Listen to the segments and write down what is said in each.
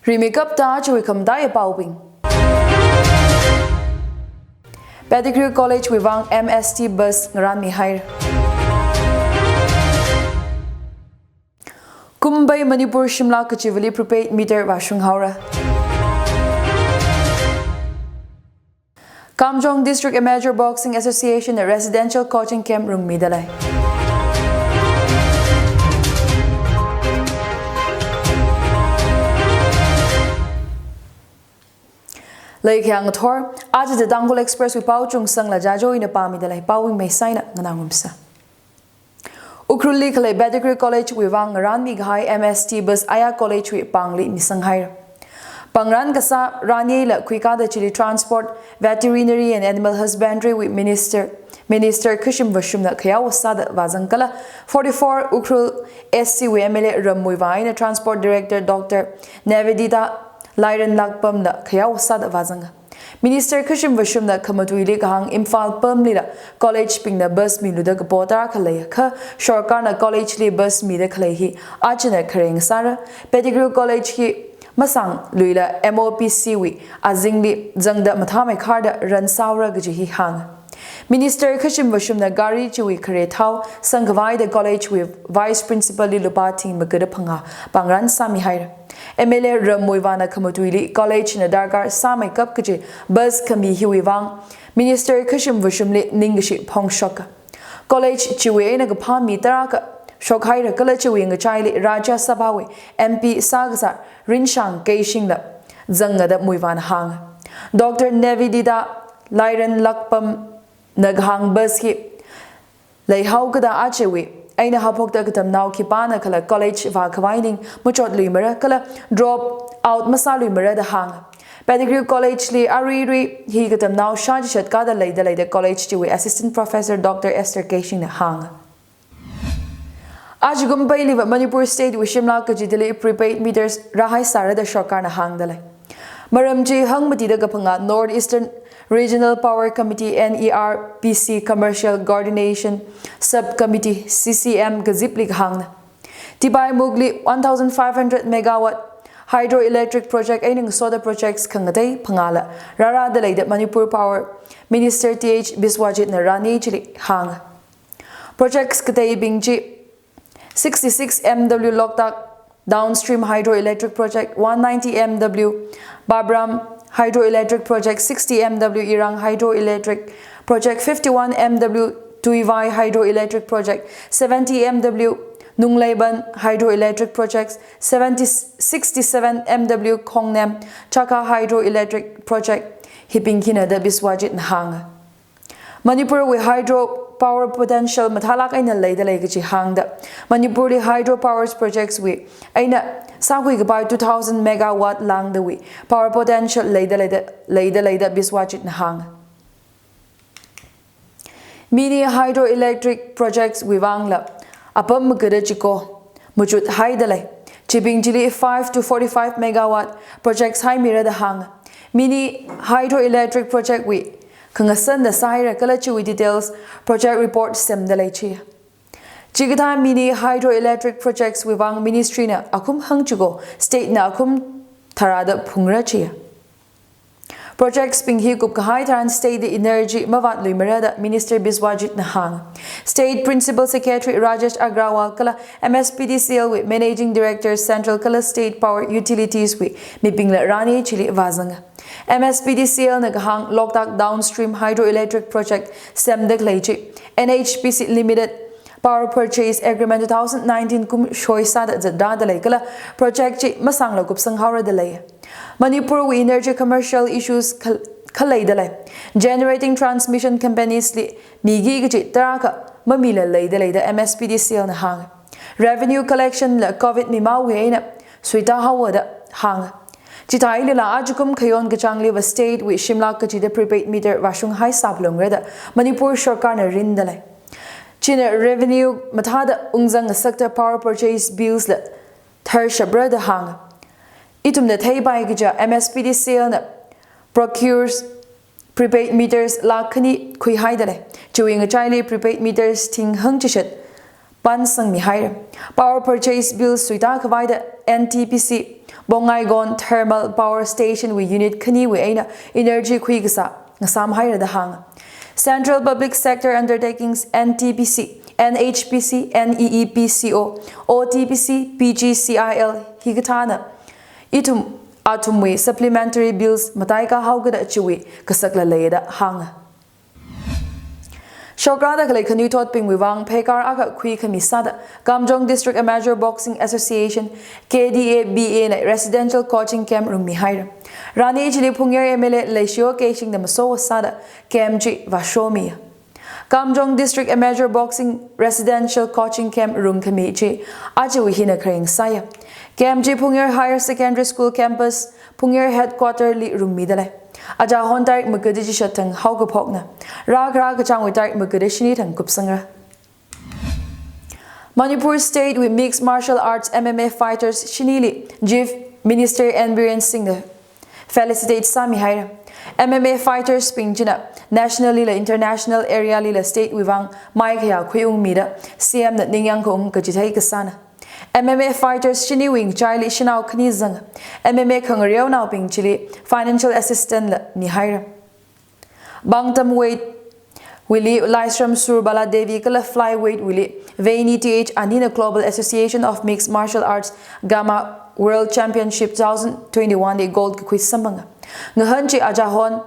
Remake-up ta chuikam dai paubing. Pedigree College wivang MST bus ngaran mi hair. Kumbai Manipur Shimla Kachivali prepaid meter washung haura. Kamjong District Amateur Boxing Association a residential coaching camp room midalai. Lake Yang Thor, आज the Tangkhul Express with Pau Chungsangla Jajo in a Pamidalai, Powing May sign up Nanangumsa. Ukruli Kale Pedigree College with Wang Ranmi High MST bus Aya College with Pangli Nisanghai. Pangran Kasa Rani La Kwika the Chili Transport, Veterinary and Animal Husbandry with Minister Kushim Vashumna Kayawasada Vazankala, 44 Ukrul SC with MLA Ramuivine, Transport Director Dr. Nevedita Lyran Lakpam na Kayaw Sad Vazanga. Minister Kushim Vashum na Kamatuili Kahang Imphal Pumlida College Ping na bus miluda Kapota Kalaya Ka Shorkar na College li bus mida Kalehi Achana Kareng Sara Pedigree College ki Masang Luila MOPC wi Azingli Zangda Matame Karda Ransaura Gajihi Hang. Minister Kushim Vashum na Gari Chui Kare Tau Sangavai the college with Vice Principal Lupati Magada Panga Pangran Sami Hair. MLA Ramuivana Kamatuili College na Dargar Samai Kap Kaji Bus Kami Hiwivang Minister Kushim Vashumli Ningashi Pong Shoka College Chiwe na Gapan Mitaraka Shokhaira Kalachi Wing Chili Raja Sabawi MP Sagasa Rinshang Keishingla Zangada Muivan Hang Dr. Nevidida Lyran Lakpam Naghang Buski Leihaukada Achewi Aina Hapokta Katam now Kipana Kala College Vakawaining Muchot Limera Kala drop out Masali Mera the Hang Pedigree College Li Ariri he Katam now Shajishat Kada Lay College Chiwi Assistant Professor Dr. Esther Keishing the Hang Ajugumbai live Manipur State with Shimla Kajidili prepaid meters Rahai Sara the Shokarna Hang Dale Maramji Hang Matida Kapanga Northeastern Regional Power Committee NERPC Commercial Coordination Subcommittee CCM Gaziplik Hang Tibai Mugli 1500 megawatt hydroelectric project aining soda projects Kangatay Pangala Rara Delayed Manipur Power Minister TH Biswajit Narani Chili Hang Projects Katay Bingji 66 MW Loktak Downstream Hydroelectric Project 190 MW Babram Hydroelectric Project 60 MW Irang Hydroelectric Project 51 MW Tuivai Hydroelectric Project 70 MW Nungleiban Hydroelectric Projects 67 MW Kongnem Chaka Hydroelectric Project Hipinkina the Biswajit Hang Manipur with hydro power potential mathalak aina leida legachi hangda Manipuri hydro powers projects we aina Sakui by 2000 megawatt lang the we power potential leida Biswajit Hang Mini hydroelectric projects wivangla apam Gudachiko Muchut Haidale Chibing Jili 5 to 45 megawatt projects high mirror the hang Mini hydroelectric project we Kangasan the Sahira Kalachi with details project report stem the Lechi. Chigata mini hydroelectric projects wivang ministry na akum hangchugo state na akum tarada pungrachia. Projects pinghi kup kahai taran state the energy mavat luimerada Minister Biswajit Nahang. State Principal Secretary Rajesh Agrawal Kala MSPDCL with Managing Director Central Kala State Power Utilities with Mipingla Rani Chili Vazanga. MSPDCL Nagahang Loktak Downstream Hydroelectric Project Semdek Lechi NHPC Limited Power Purchase Agreement 2019 Kum Shoisa Zadada Lekala Project Chi Masangla Kupsang Hara Delay Manipur with energy commercial issues Kalay Delay Generating transmission companies li Migi Gachi Taraka Mamila Lay Delay the MSPDCL Nahang Revenue collection la COVID Mimau Wayna Suita Hawada Hang Chitai Lila Ajukum Kayon Gachangli was state with Shimla Kachida prepaid meter Washung High Sablung Reda Manipur Shorkana Rindale China revenue Matada Ungzang sector power purchase bills la Tersha Brother Hang Itum the Taibai Gija MSPDCL procures prepaid meters Lakani Kui Haidale Chewing a Chile prepaid meters Ting Hung Chishet Pansang Mihair Power purchase bills Suita Kavida NTPC Bongaigon Thermal Power Station with unit Kani we aina energy Kuigasa, Nasam higher the hang. Central Public Sector Undertakings NTPC, NHPC, NEEPCO, OTPC, PGCIL, Higatana, Itum Atumwe, supplementary bills, Mataika Haugada Chewi, Kasakla Leda hang. Shokrada Kalekanu Tot Ping Wivang, Pekar Aga Kui Kamisada, Kamjong District Amateur Boxing Association, KDA Residential Coaching Camp Rumi Haira. Rani Chili Punger Emele Leishio Kashing the Maso Sada, KMG Vashomi. Kamjong District Amateur Boxing Residential Coaching Camp Room Kamichi, Ajawihina Krang Saya. KMG Punger Higher Secondary School Campus, Punger Headquarter Li Rumidale. Ajahon Tarik Mugadishi Shatang Haugapokna. Ragra Gachang with Tarik Mugadishini and Kupsanga. Manipur State with mixed martial arts MMA fighters Shinili, Jiv, Minister Enbiren Singh. Felicitate Sami Haira. MMA fighters Pingjina, National Lila International Area Lila State Wivang, Maikaya Kuyung Mida, CM that Ningyang Kong Kajitai Kasana. MMA fighters Shini Wing Charlie Shinao Knizang, MMA Kangareo Now Ping Chili, Financial Assistant Nihaira. Bangtam Weight Willie Lystrom Surbala Devi Kala Flyweight Willie, Vaini TH Andina Global Association of Mixed Martial Arts Gamma World Championship 2021 de Gold Quiz Sambanga. Ngahanchi Ajahon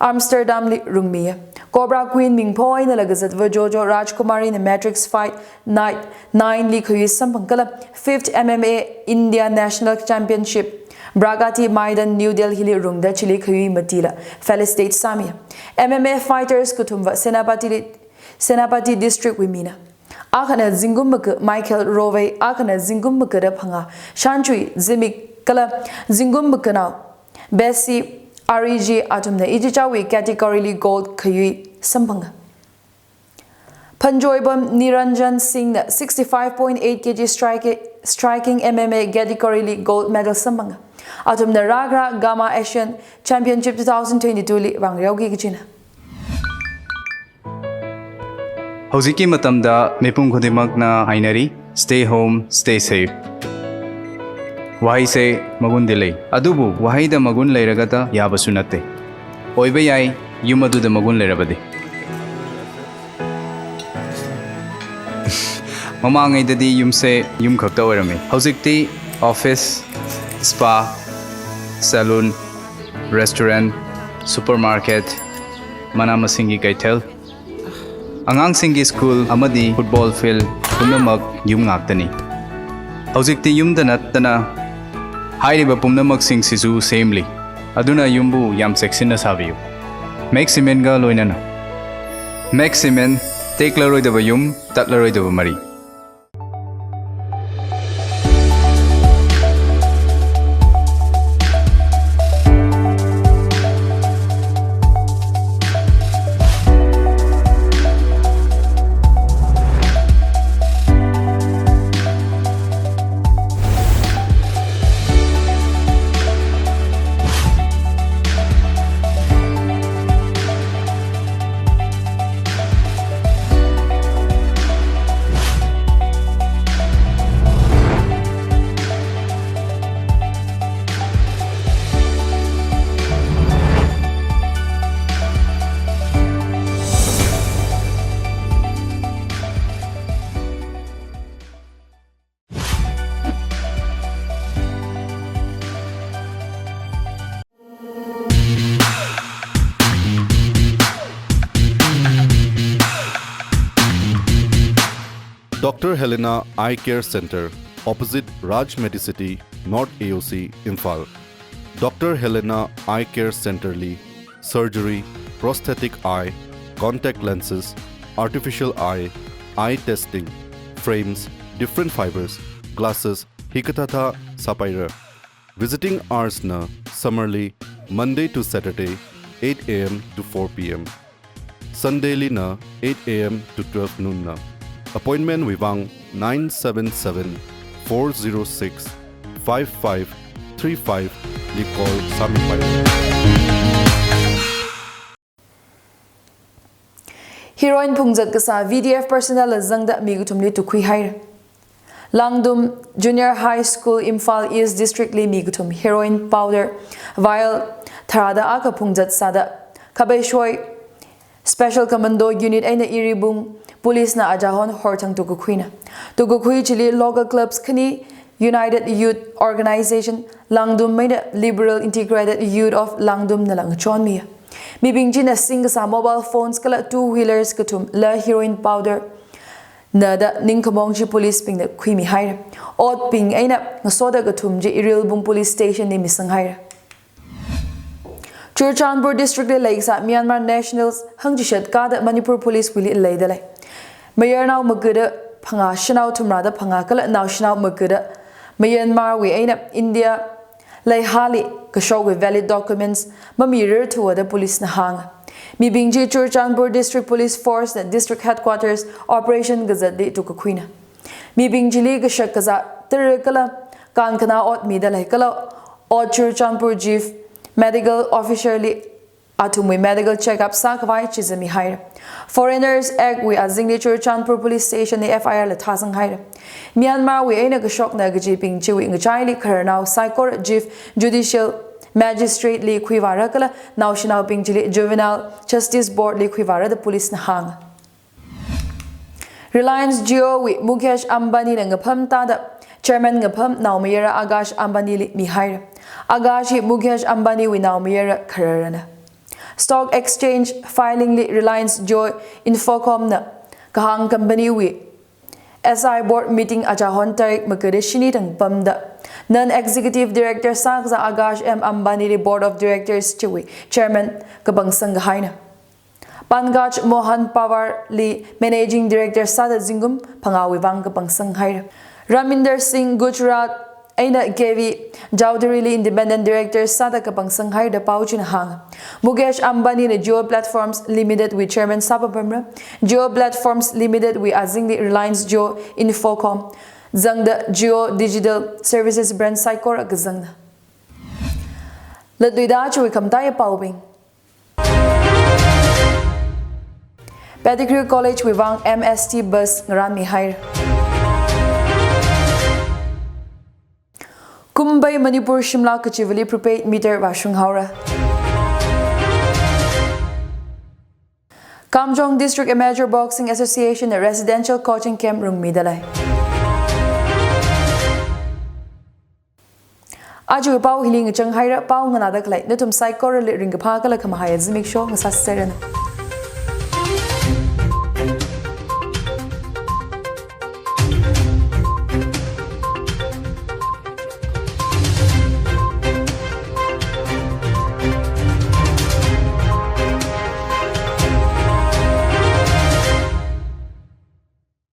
Amsterdam li Rungmia. Cobra Queen Mingpo in the Lagazat Jajo Rajkumari in the Matrix Fight Night 9 Li Kuyis Sampankala 5th MMA India National Championship Bragati Maidan New Delhi Rungda Chili Kuyi Matila Felicitate Samia. MMA fighters Kutumba Senapati District Wimina. Akana Zingumbaka Michael Rove Akana Zingumbaka Panga Shantui Zimik Kala Zingumbaka Bessie REG Atumna Ijichawi categorically gold Kayui Sampanga. Panjoibam Niranjan Singh 65.8 kg striking MMA categorically gold medal Sampanga. Atumna Ragra Gamma Asian Championship 2022 li Wangryogi Gijina. Hoziki matamda mipum khudimagna hainari stay home stay safe. Wahai se magun delay. Adubu wahai da magun lairagata yabasu natte. Oiba yai yumadu da magun lairabade. Mamangai dadi yumse yum khakta oirame. Hozikti office, spa, salon, restaurant, supermarket, manamasingi kaitel. Angang singi school amadi football field punamak yum ngaktani. Hozikti yum da nattana Hairiba pumnamak sing sisu samely. Aduna yumbu yam sexina saviyu. Maximen ga loinana. Maximen take laroidaba yum, tatlaroidaba mari. Dr. Helena Eye Care Center, opposite Raj Medicity, North AOC, Imphal. Dr. Helena Eye Care Center Li, surgery, prosthetic eye, contact lenses, artificial eye testing, frames, different fibers, glasses, hikatata sapaira. Visiting hours na summerly, Monday to Saturday, 8 a.m. to 4 p.m. Sunday li na 8 a.m. to 12 noon na. Appointment Vivang 977-406-5535. Li call Sami Pai. Heroine Pungjat Kasa VDF personnel Zangda Migutumli to Kui Hire. Langdum Junior High School Imphal East District li migutum heroin powder vial tharada aka pungjat sada Kabeshoi Special Commando Unit aina iribung police na ajahon hortang tugukhuina tugukhui chili local clubs khani United Youth Organization Langdum maida Liberal Integrated Youth of Langdum nalang chon mi bingji na sing sa mobile phones kala two wheelers katum la heroin powder Nada Ningkamongji police ping the Quimi hire. Odd ping aina Nasoda Gatumji Irilbung police station ni Misang hire. Churchandpur district lakes at Myanmar nationals Hangjishat Kada Manipur police will lay the lay. Mayor now Maguda Panga Shanao Tumrada Pangakala now Shanao Maguda. Myanmar we aina India lay Hali Kashaw with valid documents Mamir to other police Nahang. Mi bingji Churchandpur District Police Force the district headquarters Operation Gazette de Tukakwina. Mi bingji li gashak gaza tirikala kankana ot midalay kala ot Churchandpur Chief Medical Officer li atumwi medical checkup sakvai chizami hire. Foreigners egg we azingli Churchandpur Police Station the FIR la thasang hire. Myanmar we aina gashok na gaji bingji we ngachai karnao Psychor Chief Judicial Magistrate li Kuivara kala National Pingchili Juvenile Justice Board li Kuivara the police na hang. Reliance Jio with Mukesh Ambani na ngapam tada Chairman ngapam Naumiyara Agash Ambani li Mihaira. Agashi Mukesh Ambani with Naumiyara Kararana. Stock Exchange filing li Reliance Jio Infocom na Kahang Company we SI Board meeting ajahon tarik magkadeshini tang pamda. Non-Executive Director Sakza Agash M. Ambani Board of Directors Chiwi Chairman Kabangsang Haina. Pangach Mohan Pawar Li Managing Director Sada Zingum Pangawivang Kabangsang Haina. Raminder Singh Gujarat Aina Kevi Jawdari Li Independent Director Sada Kabangsang Haina Pauchin Hang. Mukesh Ambani the Jio Platforms Limited with Chairman Sabapamra. Jio Platforms Limited with Azingli Reliance Jio Infocom. Zangda Geo Digital Services Brand Psychor Gazangda. Ladwida Chui Kamtaya Paubing. Pedigree College Wivang MST Bus Ngarami Hire. Kumbai Manipur Shimla Kachivali Prepaid Meter Washung Haura. Kamjong District Amateur Boxing Association a residential coaching camp Rung Midalay. Aju pau hiling chang haira pau ngana dak lai nutum sai kor le ring pha kala khama hayaz mik show ngasa serena